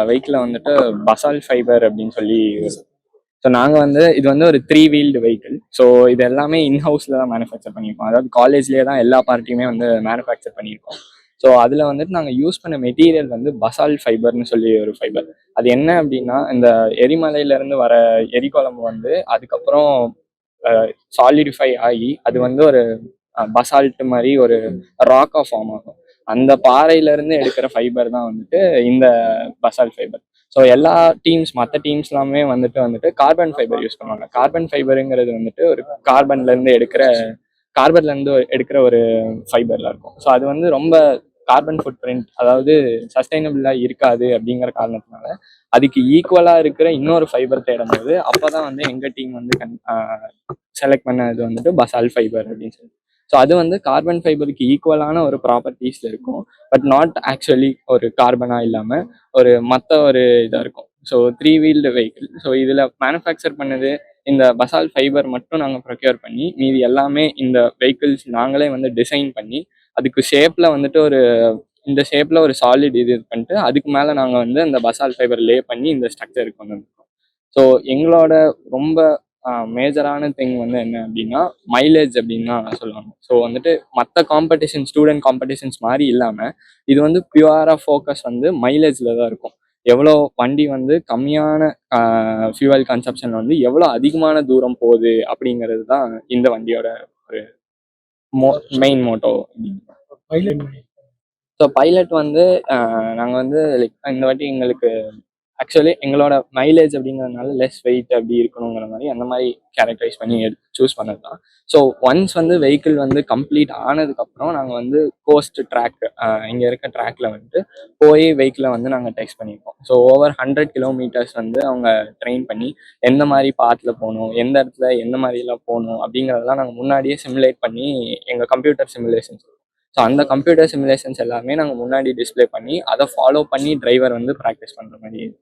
வெஹிக்கிளில் வந்துட்டு பசால் ஃபைபர் அப்படின்னு சொல்லி. ஸோ நாங்கள் வந்து இது வந்து ஒரு 3 வீல்டு வெஹிக்கிள். ஸோ இது எல்லாமே இன்ஹவுஸில் தான் மேனுஃபேக்சர் பண்ணியிருக்கோம். அதாவது காலேஜ்லேயே தான் எல்லா பார்ட்டியுமே வந்து மேனுஃபேக்சர் பண்ணியிருக்கோம். ஸோ அதில் வந்துட்டு நாங்கள் யூஸ் பண்ண மெட்டீரியல் வந்து பசால் ஃபைபர்னு சொல்லி ஒரு ஃபைபர். அது என்ன அப்படின்னா, இந்த எரிமலையிலேருந்து வர எரிகுழம்பு வந்து அதுக்கப்புறம் சாலிடிஃபை ஆகி அது வந்து ஒரு பசால்ட் மாதிரி ஒரு ராக்கா ஃபார்ம் ஆகும். அந்த பாறையிலேருந்து எடுக்கிற ஃபைபர் தான் வந்துட்டு இந்த பசால் ஃபைபர். ஸோ எல்லா மற்ற டீம்ஸ் எல்லாமே வந்துட்டு கார்பன் ஃபைபர் யூஸ் பண்ணுவாங்க. கார்பன் ஃபைபருங்கிறது வந்துட்டு ஒரு கார்பன்லேருந்து எடுக்கிற ஒரு ஃபைபரில் இருக்கும். ஸோ அது வந்து ரொம்ப கார்பன் ஃபுட் பிரிண்ட், அதாவது சஸ்டைனபிளாக இருக்காது அப்படிங்கிற காரணத்தினால அதுக்கு ஈக்குவலாக இருக்கிற இன்னொரு ஃபைபர் தேடும் போது அப்போ தான் வந்து எங்கள் டீம் வந்து செலக்ட் பண்ணது வந்துட்டு பசால் ஃபைபர் அப்படின்னு சொல்லி. ஸோ அது வந்து கார்பன் ஃபைபருக்கு ஈக்குவலான ஒரு ப்ராப்பர்ட்டிஸில் இருக்கும். பட் நாட் ஆக்சுவலி ஒரு கார்பனாக இல்லாமல் ஒரு மற்ற ஒரு இதாக இருக்கும். So 3 yield vehicle. ஸோ இதில் மேனுஃபேக்சர் பண்ணது இந்த பசால் ஃபைபர் மட்டும் நாங்கள் ப்ரொக்யூர் பண்ணி, மீதி எல்லாமே இந்த வெஹிக்கிள்ஸ் நாங்களே வந்து டிசைன் பண்ணி அதுக்கு ஷேப்பில் வந்துட்டு இந்த ஷேப்பில் ஒரு சாலிட் இது பண்ணிட்டு அதுக்கு மேலே நாங்கள் வந்து அந்த பசால் ஃபைபர் லே பண்ணி இந்த ஸ்ட்ரக்சருக்கு கொண்டு வந்துருக்கோம். ஸோ எங்களோட ரொம்ப மேஜரான திங் வந்து என்ன அப்படின்னா மைலேஜ் அப்படின்னு தான் சொல்லுவாங்க. ஸோ வந்துட்டு மற்ற ஸ்டூடெண்ட் காம்படிஷன்ஸ் மாதிரி இல்லாமல் இது வந்து பியூராக ஃபோக்கஸ் வந்து மைலேஜில் தான் இருக்கும். எவ்வளோ வண்டி வந்து கம்மியான ஃபியூவல் கன்சப்ஷன் வந்து எவ்வளோ அதிகமான தூரம் போகுது அப்படிங்கிறது தான் இந்த வண்டியோட ஒரு மெயின் மோட்டோ. ஸோ பைலட் வந்து நாங்கள் வந்து லைக் இந்த வாட்டி எங்களுக்கு ஆக்சுவலி எங்களோட மைலேஜ் அப்படிங்கிறதுனால லெஸ் வெயிட் அப்படி இருக்கணுங்கிற மாதிரி அந்த மாதிரி கேரக்டரைஸ் பண்ணி சூஸ் பண்ணது தான். ஸோ ஒன்ஸ் வந்து வெஹிக்கிள் வந்து கம்ப்ளீட் ஆனதுக்கப்புறம் நாங்கள் வந்து கோஸ்ட் ட்ராக், இங்கே இருக்க ட்ராக்ல வந்துட்டு போய் வெஹிக்கிளை வந்து நாங்கள் டெஸ்ட் பண்ணியிருக்கோம். ஸோ ஓவர் 100 கிலோமீட்டர்ஸ் வந்து அவங்க ட்ரெயின் பண்ணி எந்த மாதிரி பாத்தில் போகணும், எந்த இடத்துல எந்த மாதிரிலாம் போகணும் அப்படிங்கிறதெல்லாம் நாங்கள் முன்னாடியே சிமுலேட் பண்ணி எங்கள் கம்ப்யூட்டர் சிமுலேஷன்ஸ். ஸோ அந்த கம்ப்யூட்டர் சிமுலேஷன்ஸ் எல்லாமே நாங்கள் முன்னாடி டிஸ்பிளே பண்ணி அதை ஃபாலோ பண்ணி டிரைவர் வந்து ப்ராக்டிஸ் பண்ணுற மாதிரி இருக்கும்.